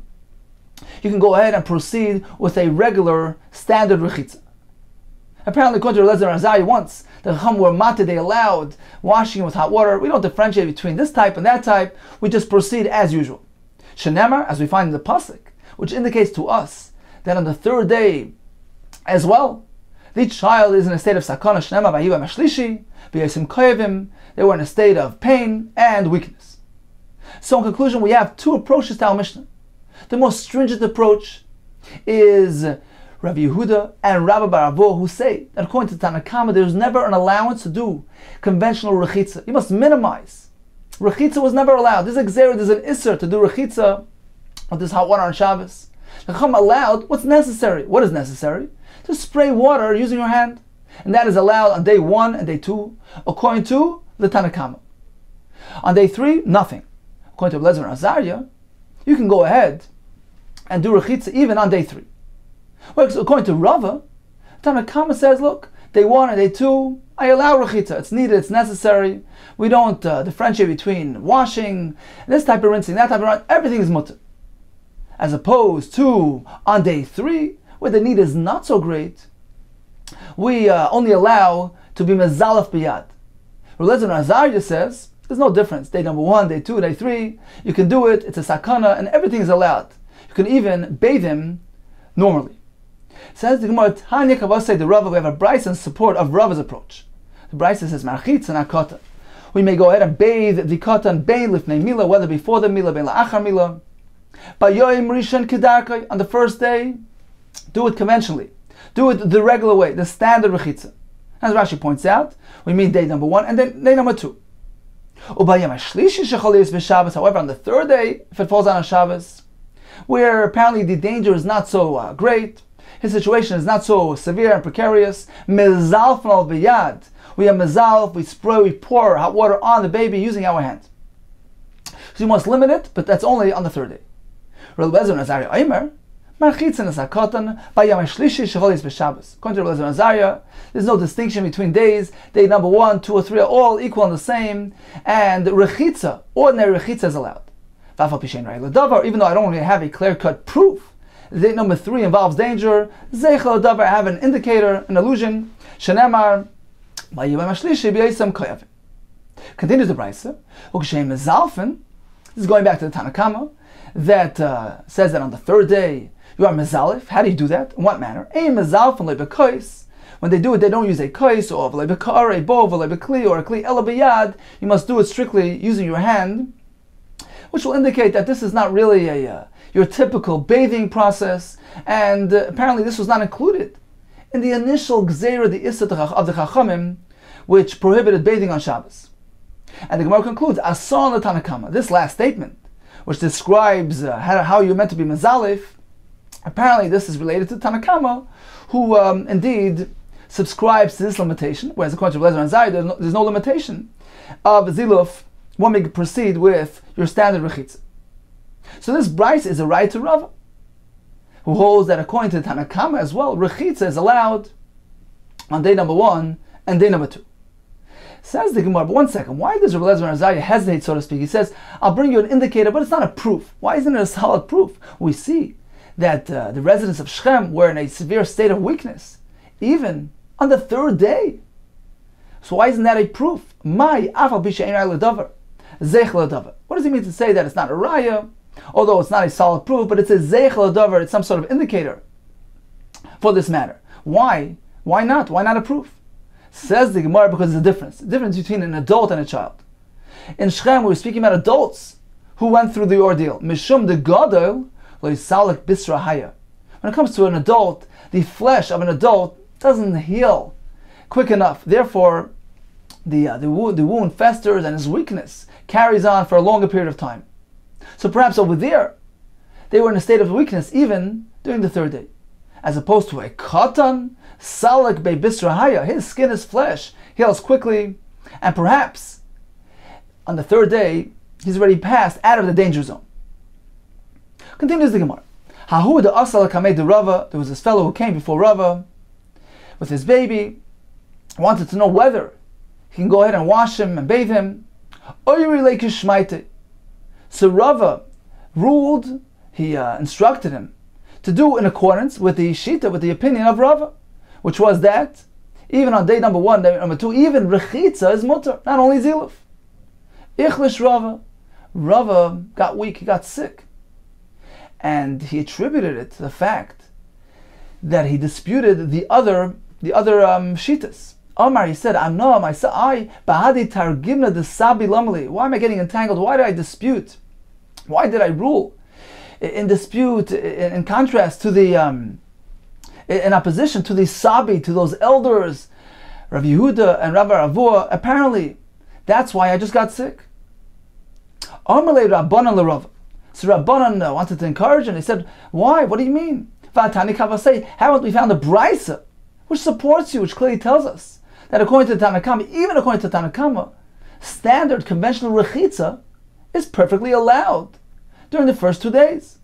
you can go ahead and proceed with a regular standard rechitza. Apparently, according to Lezer and Azari, once the Chacham were matir, they allowed washing with hot water. We don't differentiate between this type and that type. We just proceed as usual. Shenemar, as we find in the pasuk, which indicates to us that on the third day as well, the child is in a state of sakana. Shenemar v'hiva mashlishi v'yasim koyevim. They were in a state of pain and weakness. So in conclusion, we have two approaches to our Mishnah. The most stringent approach is Rabbi Yehuda and Rabbi Baravo, who say that according to Tanna Kama, there is never an allowance to do conventional rechitza. You must minimize. Rechitza was never allowed. There's an isser to do rechitza with this hot water on Shabbos. The Chacham allowed what's necessary. What is necessary? To spray water using your hand. And that is allowed on day 1 and day 2, according to the Tanna Kama. On day 3, nothing. According to Lezer and Azaria, you can go ahead and do rechitza even on day 3. Well, according to Rava, Tanna Kama says, look, day 1 and day 2, I allow rechitza. It's needed, it's necessary. We don't differentiate between washing, this type of rinsing, that type of rinsing. Everything is mutter. As opposed to on day 3, where the need is not so great, we only allow to be mezalaf biyad. Relazar Azaria says, there's no difference. Day number 1, day 2, day 3, you can do it, it's a sakana, and everything is allowed. can even bathe him normally. Says the Gemara, Tanya Kavasei the Rava, we have a brayso in support of Rava's approach. The brayso says, Marchitz and Akata. We may go ahead and bathe the katan bein lifnei mila, whether before the mila, bein la'achar mila. Bayoyim rishon kedarkai, on the first day, do it conventionally. Do it the regular way, the standard rechitza. As Rashi points out, we mean day number 1 and then day number 2. Ubayim hashlishi shechol b'Shabbos. However, on the third day, if it falls on a Shabbos, where apparently the danger is not so great, his situation is not so severe and precarious, mezalfen al b'yad. We have mezalf, we pour hot water on the baby using our hands. So you must limit it, but that's only on the third day. According to Rabbi Nazariah, there's no distinction between days. Day number 1, 2, or 3 are all equal and the same, and rechitza, ordinary rechitza, is allowed. Even though I don't really have a clear-cut proof, day number 3 involves danger. I have an indicator, an illusion. Shenemar, continues the brayso. This is going back to the Tanakama that says that on the third day you are mezalif. How do you do that? In what manner? When they do it, they don't use a kais or a bov, or a kli elabiyad. You must do it strictly using your hand, which will indicate that this is not really your typical bathing process, and apparently this was not included in the initial gzeira, the issa of the Chachamim, which prohibited bathing on Shabbos. And the Gemara concludes, Asan the Tanakama, this last statement, which describes how you're meant to be mezalif, apparently this is related to Tanakama, who indeed subscribes to this limitation, whereas according to Lezer and Zayed, there's no limitation of ziluf. One may proceed with your standard rechitza. So this brayso is a right to Rava, who holds that according to Tanakama as well, rechitza is allowed on day number 1 and day number 2. Says the Gemara, but one second, why does Rabbi Lezer Azariah hesitate, so to speak? He says, I'll bring you an indicator, but it's not a proof. Why isn't it a solid proof? We see that the residents of Shechem were in a severe state of weakness, even on the third day. So why isn't that a proof? What does he mean to say that it's not a raya, although it's not a solid proof, but it's a zeichel davar, it's some sort of indicator for this matter? Why? Why not? Why not a proof? Says the Gemara, because there's a difference. The difference between an adult and a child. In Shechem, we were speaking about adults who went through the ordeal. Mishum de gadol lo yisalik bisra haya. When it comes to an adult, the flesh of an adult doesn't heal quick enough. Therefore, the wound festers and his weakness carries on for a longer period of time. So perhaps over there, they were in a state of weakness even during the third day. As opposed to a katan, salik be bisra haya, his skin, his flesh, heals quickly, and perhaps on the third day, he's already passed out of the danger zone. Continues the Gemara. Hahu de asal kamei de Rava, there was this fellow who came before Rava with his baby, wanted to know whether he can go ahead and wash him and bathe him. So Rava ruled, he instructed him to do in accordance with the shita, with the opinion of Rava, which was that even on day number 1, day number 2, even rechitza is mutter, not only ziluf. Ichlish Rava got weak, he got sick, and he attributed it to the fact that he disputed the other shitas. Omar, he said, I bahadi targimna de sabi lamali. Why am I getting entangled? Why did I dispute? Why did I rule in dispute, in contrast to the, in opposition to the sabi, to those elders, Rav Yehuda and Rav Ravua? Apparently, that's why I just got sick. Omar le Rabbanan l'Rav. So Rabbanan wanted to encourage him. They said, why? What do you mean? V'atani kavasei. Haven't we found a brayso which supports you, which clearly tells us that according to Tanakama, even according to Tanakama, standard conventional rechitza is perfectly allowed during the first 2 days.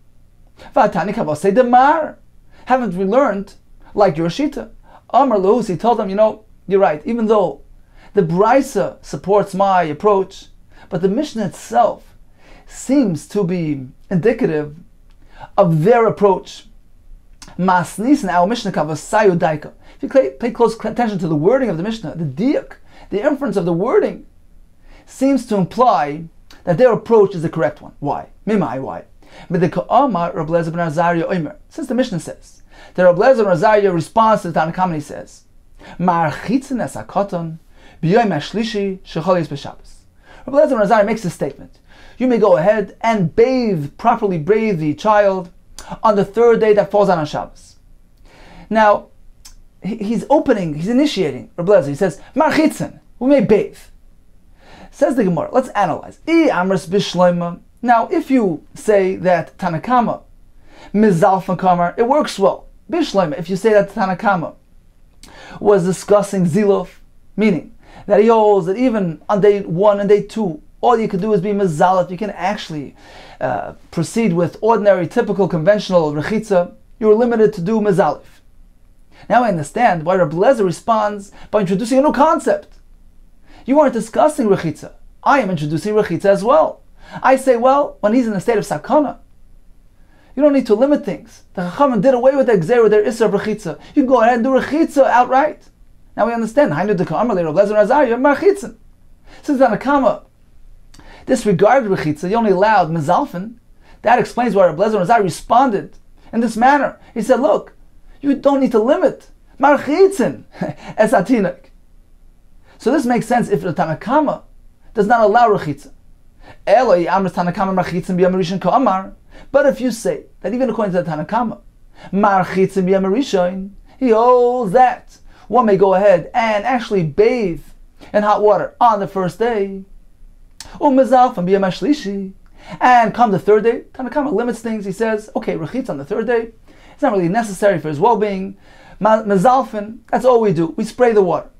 V'atani kavasei demar. Haven't we learned, like your shita? Amar Lohus, he told them, you're right, even though the brayso supports my approach, but the Mishnah itself seems to be indicative of their approach. Masnis, our Mishnah kavasayu daika. If you pay close attention to the wording of the Mishnah, the diak, the inference of the wording, seems to imply that their approach is the correct one. Why? Mimai, why? Since the Mishnah says that Reb Lezer ben Azariah responds to the Tanna Kamma and he says, Reb Lezer ben Azariah makes a statement. You may go ahead and properly bathe the child on the third day that falls on Shabbos. Now, he's initiating Reb Lezer. He says, Marchitzen, we may bathe. Says the Gemara, let's analyze. Now, if you say that Tanna Kamma, Mizalfan Kamar, it works well. Bishleima, if you say that Tanna Kamma was discussing Zilov, meaning that he holds that even on day 1 and day 2, all you can do is be Mizalef. You can actually proceed with ordinary, typical, conventional Rechitza. You're limited to do Mizalef. Now I understand why Reb Lezer responds by introducing a new concept. You aren't discussing Rechitza. I am introducing Rechitza as well. I say, well, when he's in a state of sakana, you don't need to limit things. The Chachamim did away with the Gzeira, their Isser of Rechitza. You can go ahead and do Rechitza outright. Now we understand. Hainu de Ka'amar le Reb Lezer ben Azariah Marchitzen. Since Tanna Kamma disregarded Rechitza, he only allowed Mizalfen. That explains why Reb Lezer ben Azariah responded in this manner. He said, look, you don't need to limit. Marchitzen es atinik. So this makes sense if the Tanna Kamma does not allow Rechitza. Eloi amr Tanna Kamma marchitzen b'yom rishon ka'amar. But if you say that even according to the Tanna Kamma, marchitzen b'yom rishon, he holds that one may go ahead and actually bathe in hot water on the first day. Umezalfan b'yom hashlishi. And come the third day, Tanna Kamma limits things. He says, okay, Rechitza on the third day, it's not really necessary for his well-being. Mezalfan, that's all we do. We spray the water.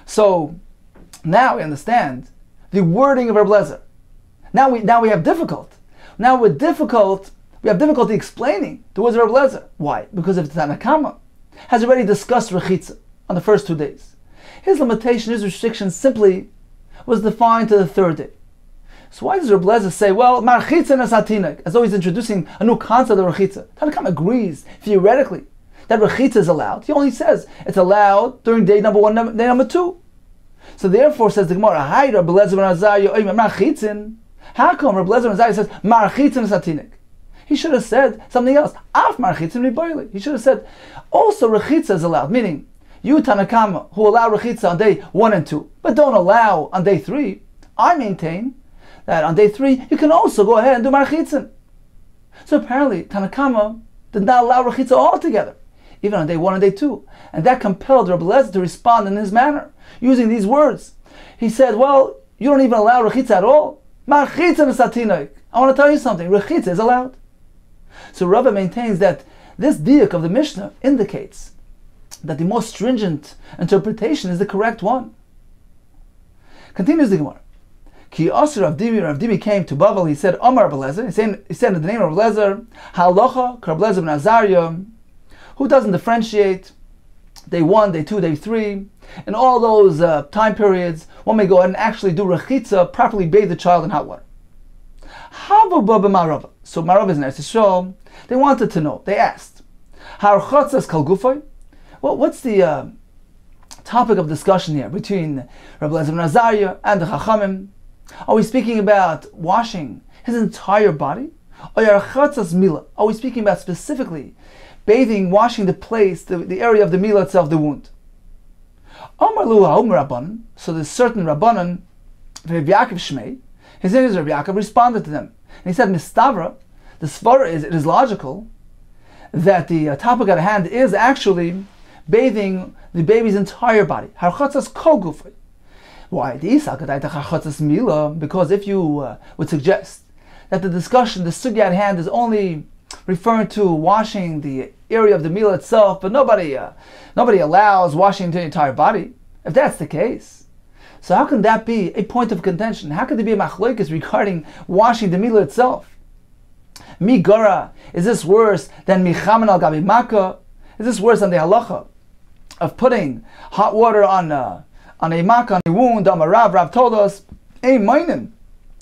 So now we understand the wording of Reb Lezer. Now we have difficulty. Now we have difficulty explaining the words of Reb Lezer. Why? Because if the Tanna Kamma has already discussed Rechitza on the first 2 days, his limitation, his restriction simply was defined to the third day. So why does Reb Lezer say, well, Marchitzen es hatinik, as though he's introducing a new concept of Rechitza? Tanna Kamma agrees, theoretically, that Rechitza is allowed. He only says it's allowed during day number 1, day number 2. So therefore, says the Gemara, Hi, Reb Lezer ben Azariah, Marchitzen. How come Reb Lezer ben Azariah says, Marchitzen es hatinik? He should have said something else. Af Marchitzen riboili. He should have said, also Rechitza is allowed, meaning, you Tanna Kamma, who allow Rechitza on day 1 and 2, but don't allow on day 3, I maintain that on day 3, you can also go ahead and do Marchitzen. So apparently, Tanna Kamma did not allow Rechitza altogether, even on day 1 and day 2. And that compelled Reb Lezer to respond in his manner, using these words. He said, well, you don't even allow Rechitza at all. Marchitzen es hatinik. I want to tell you something. Rechitza is allowed. So Rava maintains that this diuk of the Mishnah indicates that the most stringent interpretation is the correct one. Continues the Gemara. Ki Asir Rav Dimi came to Bavel. He said, Omar Reb Lezer. He said in the name of Reb Lezer, Halacha Reb Lezer ben Azariah, who doesn't differentiate day 1, day 2, day 3. In all those time periods, one may go ahead and actually do Rechitza, properly bathe the child in hot water. So Marava is in Eretz Yisrael. They wanted to know. They asked, Harchatzas kal gufay? Well, what's the topic of discussion here between Reb Lezer ben Azariah and the Chachamim? Are we speaking about washing his entire body? Or Harchatzas mila? Are we speaking about specifically bathing, washing the place, the area of the mila itself, the wound? So there's certain Rabbanan, Reb Yaakov Shmei, his name is Reb Yaakov, responded to them. And he said, Mistavra, the svara is, it is logical that the topic at hand is actually bathing the baby's entire body. Harchatzas kol gufay. Why? Because if you would suggest that the discussion, the sugya at hand, is only referring to washing the area of the meal itself, but nobody allows washing the entire body. If that's the case, so how can that be a point of contention? How could there be a machlokes regarding washing the meal itself? Mi gara, is this worse than michaman al gabi makkah? Is this worse than the halacha of putting hot water on a makkah, on a wound? Rav told us, ein moinen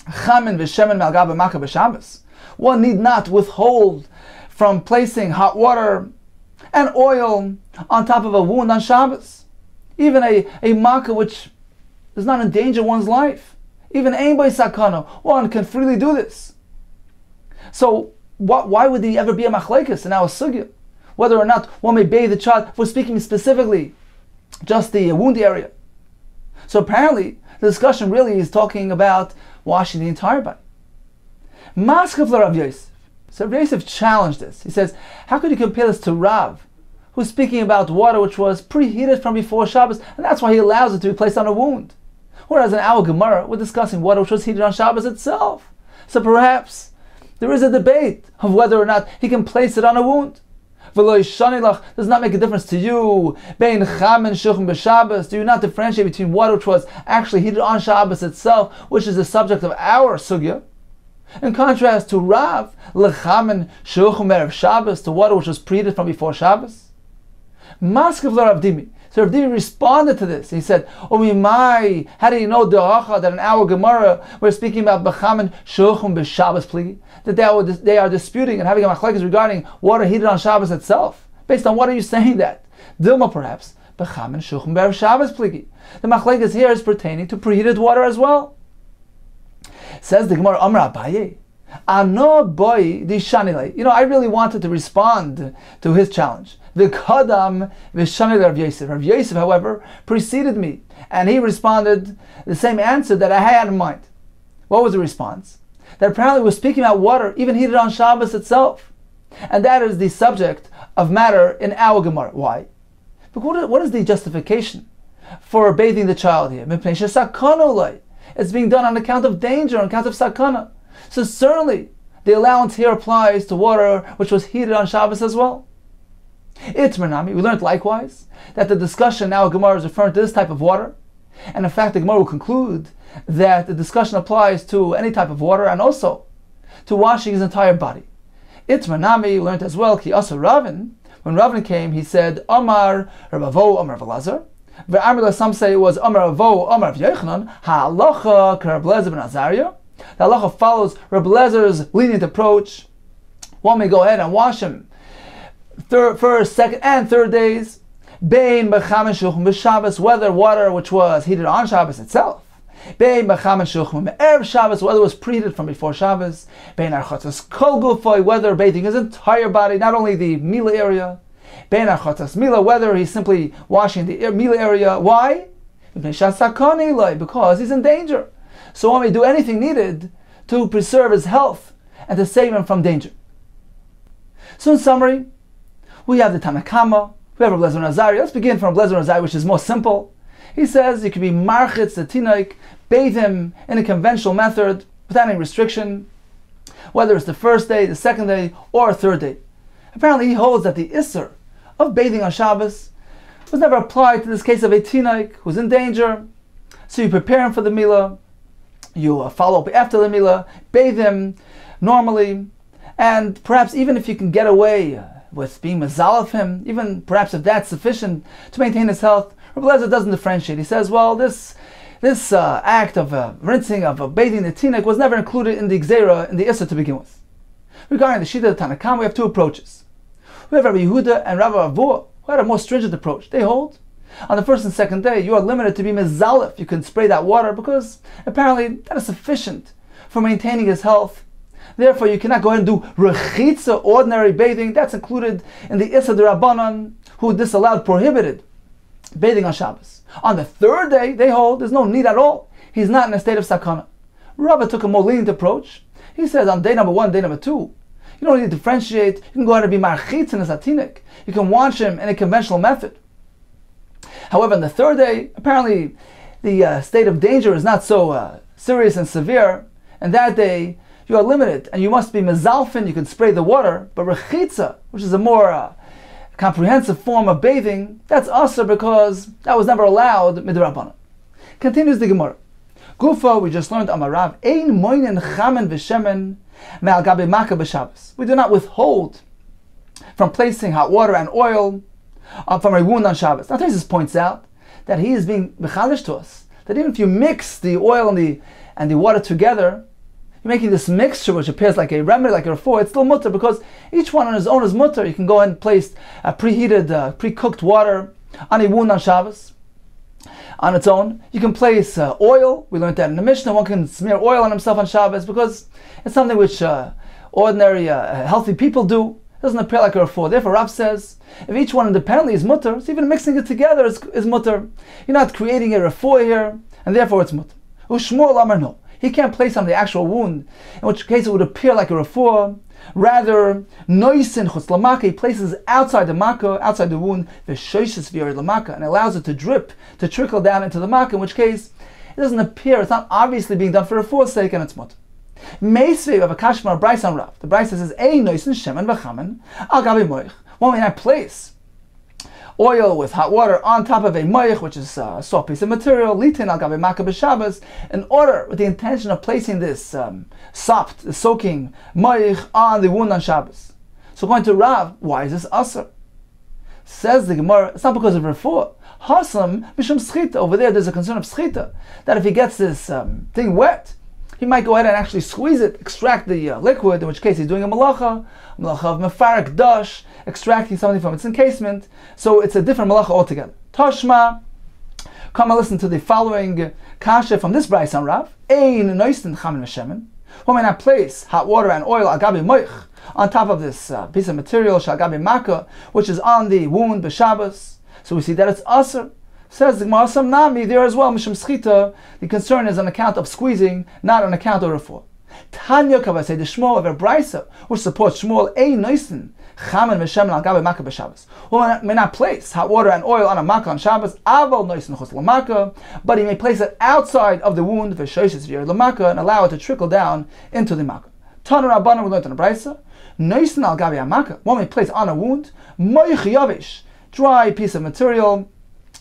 chamin v'shemen al gabi makkah b'Shabbos. One need not withhold from placing hot water and oil on top of a wound on Shabbos. Even a makkah which does not endanger one's life. Even ein by sakana, one can freely do this. So why would there ever be a machlekes in our sugya? Whether or not one may bathe the child, if we're speaking specifically just the wound area. So apparently, the discussion really is talking about washing the entire body. Maskav Rav Yosef. So Rav Yosef challenged this. He says, how could you compare this to Rav, who's speaking about water which was preheated from before Shabbos, and that's why he allows it to be placed on a wound. Whereas in our Gemara, we're discussing water which was heated on Shabbos itself. So perhaps there is a debate of whether or not he can place it on a wound. Does not make a difference to you. Do you not differentiate between water which was actually heated on Shabbos itself, which is the subject of our sugya, in contrast to Rav, lechamen shuchum erev Shabbos, the water which was preheated from before Shabbos? Maskav Rav Dimi. So Rav Dimi responded to this. He said, "Omimai, how do you know that in our Gemara we're speaking about bechamen shuchum b'Shabbos pligi? That they are disputing and having a machlekes regarding water heated on Shabbos itself? Based on what are you saying that? Dilma perhaps bechamen shuchum b'erev Shabbos pligi. The machlekes here is pertaining to preheated water as well." Says the Gemara, Amar Abaye, Ano boy di shanile. I really wanted to respond to his challenge. The Kadam v'shanile Rav Yosef. Rav Yosef, however, preceded me, and he responded the same answer that I had in mind. What was the response? That apparently we're speaking about water even heated on Shabbos itself, and that is the subject of matter in our Gemara. Why? Because what is the justification for bathing the child here? It's being done on account of danger, on account of sakana. So certainly, the allowance here applies to water which was heated on Shabbos as well. Itmanami, we learned likewise that the discussion now Gemara is referring to this type of water, and in fact the Gemara will conclude that the discussion applies to any type of water and also to washing his entire body. Itmanami, we learned as well, Ki Asa Ravin, when Ravin came, he said, Amar Rabavo, Amar Velazar. Some say it was Amar Avo, Amar of Yochanan, Ha'alacha Reb Lezer ben Azariah. The halacha follows Reb Lezer's lenient approach. One may go ahead and wash him first, second, and third days. Bein b'chamen shuchum b'Shabbos, whether water which was heated on Shabbos itself. Bein b'chamen shuchum b'erev Shabbos, whether it was preheated from before Shabbos. Bein archatzas kol gufay, whether bathing his entire body, not only the mila area. Bein archatzas mila, whether he's simply washing the mila area. Why? Because he's in danger. So one may do anything needed to preserve his health and to save him from danger. So in summary, we have the Tanakama, we have Reb Lezer ben Azariah. Let's begin from Reb Lezer ben Azariah, which is more simple. He says you can be marchitz the tinaik, bathe him in a conventional method without any restriction, whether it's the first day, the second day, or a third day. Apparently he holds that the Isser of bathing on Shabbos was never applied to this case of a tinaik who's in danger. So you prepare him for the milah, you follow up after the milah, bathe him normally, and perhaps even if you can get away with being mazal of him, even perhaps if that's sufficient to maintain his health, Reb Lezer doesn't differentiate. He says, well, this act of rinsing, of bathing the tinik was never included in the Gzeira, in the Issa to begin with. Regarding the Shita of Tanakam, we have two approaches. We have Rabbi Yehuda and Rabbi Avua, who had a more stringent approach. They hold, on the first and second day, you are limited to be mezalef. You can spray that water because apparently that is sufficient for maintaining his health. Therefore, you cannot go ahead and do rechitza, ordinary bathing. That's included in the Issa D'Rabbanan, who disallowed, prohibited bathing on Shabbos. On the third day, they hold, there's no need at all. He's not in a state of sakana. Rava took a more lenient approach. He says on day number 1, day number 2, you don't need to differentiate. You can go ahead and be marchitz in a satinik. You can wash him in a conventional method. However, on the third day, apparently the state of danger is not so serious and severe, and that day you are limited, and you must be mezalfin. You can spray the water, but rechitza, which is a more comprehensive form of bathing, that's asur because that was never allowed midrabanan. Continues the Gemara. Gufa, we just learned Amarav, ein moinen chamen v'shemen me'al gabe maka b'Shabbos. We do not withhold from placing hot water and oil from a wound on Shabbos. Now Taisus points out that he is being mechalish to us, that even if you mix the oil and the water together, you're making this mixture which appears like a remedy, like a refu'ah, it's still mutter because each one on his own is mutter. You can go ahead and place preheated, pre-cooked water on a wound on Shabbos on its own. You can place oil. We learned that in the Mishnah. One can smear oil on himself on Shabbos because it's something which ordinary healthy people do. It doesn't appear like a refu'ah. Therefore, Rav says, if each one independently is mutter, so even mixing it together is mutter. You're not creating a refu'ah here, and therefore it's mutter. Ushmuel Amar, no. He can't place on the actual wound, in which case it would appear like a refu'ah. Rather, noisin chutz lamaka, he places outside the makkah, outside the wound, v'shoishes v'yored lamaka, and allows it to drip, to trickle down into the makkah, in which case it doesn't appear, it's not obviously being done for refuah's sake, and it's mutter. Meisvei of a kashmar Bryce on Rav. The Bryce says, ein noisin shemen v'chamen al gabi moich. When I place oil with hot water on top of a moich, which is a soft piece of material, litin al gabi makkah b'Shabbos, in order, with the intention of placing this soft, soaking moich on the wound on Shabbos. So according to Rav, why is this asr? Says the Gemara, it's not because of refuah. Hasam mishum schita. Over there's a concern of schita, that if he gets this thing wet, he might go ahead and actually squeeze it, extract the liquid, in which case he's doing a malacha of mefarik dash, extracting something from its encasement. So it's a different malacha altogether. Tashma, come and listen to the following kasha from this Bryce on Rav. Ein noisten chamin v'shemen. When I place hot water and oil agabi moich on top of this piece of material, shagabi makkah, which is on the wound b'Shabbos, so we see that it's asr. Says the Gemara, some nami there as well, mishum schita. The concern is on account of squeezing, not on account of refuah. Tanya kavasei the Shmuel of a brisa, which supports Shmuel ein noisen chamen v'shemen al gabe makkah b'Shabbos. One may not place hot water and oil on a makkah on Shabbos, aval noisen chutz l'makkah, but he may place it outside of the wound v'shoishes v'yer l'makkah and allow it to trickle down into the makkah. Tana Rabbanan, we learned in a brisa, noisen al gabe makkah. One may place on a wound moich yavish, dry piece of material,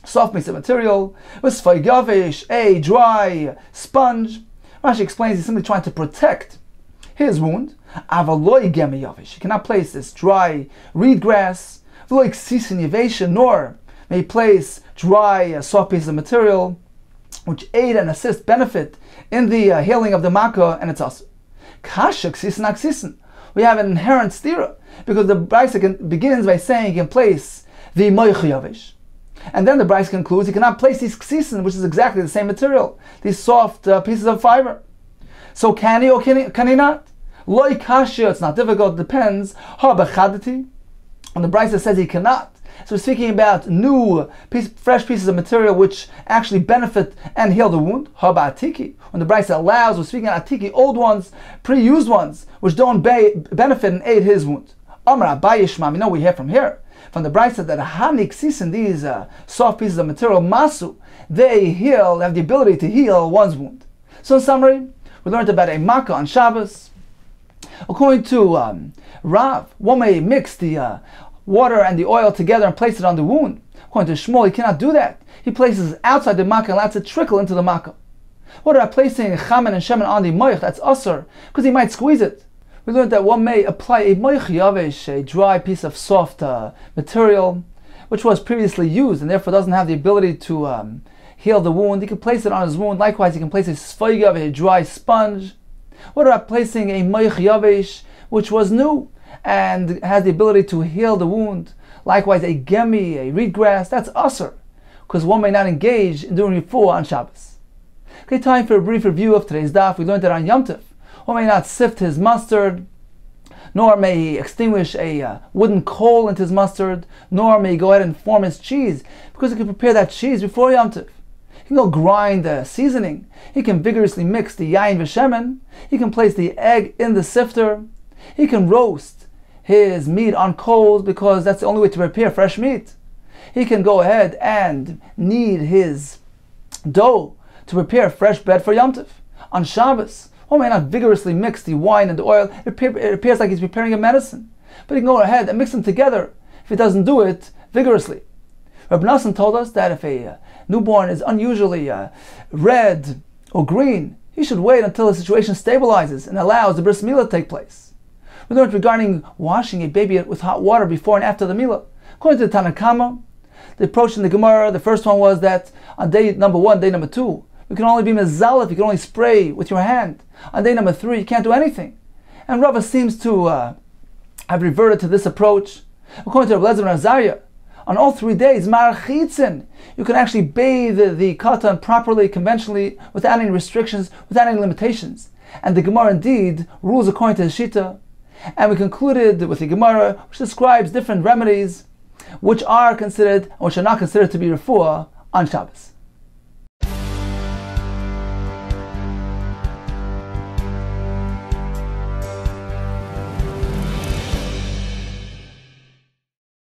soft piece of material, with sfaygavish, a dry sponge. Rashi explains he's simply trying to protect his wound. Avaloi gemiyavish. He cannot place this dry reed grass, nor may he place dry, soft piece of material, which aid and assist, benefit in the healing of the makkah, and it's us. Kasha ksisin aksisin. We have an inherent stira, because the Brisa begins by saying he can place the moich yavish. And then the Bryce concludes he cannot place these ksisin, which is exactly the same material, these soft pieces of fiber. So can he or can he not? Loi kashya, it's not difficult, it depends. Ha b'chadati. When the Bryce says he cannot, so we're speaking about new, fresh pieces of material which actually benefit and heal the wound. Ha ba'atiki. When the Bryce allows, we're speaking about atiki, old ones, pre-used ones, which don't benefit and aid his wound. Amar Abaye Shmami, we hear from here, from the Brisa, that hanik sisin, these soft pieces of material, masu, they heal, have the ability to heal one's wound. So in summary, we learned about a makkah on Shabbos. According to Rav, one may mix the water and the oil together and place it on the wound. According to Shmuel, he cannot do that. He places it outside the makkah and lets it trickle into the makkah. What about placing chamen and shemen on the moich? That's asr, because he might squeeze it. We learned that one may apply a moich yavish, a dry piece of soft material, which was previously used and therefore doesn't have the ability to heal the wound. He can place it on his wound. Likewise, he can place a sfaygav, a dry sponge. What about placing a moich yavish, which was new and has the ability to heal the wound? Likewise, a gemi, a reed grass, that's asr, because one may not engage in doing refuah on Shabbos. Okay, time for a brief review of today's daf. We learned that on Yom Tov, one may not sift his mustard, nor may he extinguish a wooden coal into his mustard, nor may he go ahead and form his cheese, because he can prepare that cheese before Yom Tov. He can go grind the seasoning. He can vigorously mix the yain v'shemen. He can place the egg in the sifter. He can roast his meat on coals, because that's the only way to prepare fresh meat. He can go ahead and knead his dough to prepare fresh bread for Yom Tov. On Shabbos, one may not vigorously mix the wine and the oil. It appears like he's preparing a medicine. But he can go ahead and mix them together if he doesn't do it vigorously. Rabbi Nassan told us that if a newborn is unusually red or green, he should wait until the situation stabilizes and allows the bris milah to take place. We learned regarding washing a baby with hot water before and after the milah. According to the Tanakama, the approach in the Gemara, the first one was that on day number 1, day number 2, you can only be mezalef, you can only spray with your hand. On day number 3, you can't do anything. And Rava seems to have reverted to this approach. According to Rabbi Lezer ben Azariah, on all 3 days, marachitzen, you can actually bathe the katan properly, conventionally, without any restrictions, without any limitations. And the Gemara indeed rules according to the Shita. And we concluded with the Gemara, which describes different remedies which are considered and which are not considered to be refu'ah on Shabbos.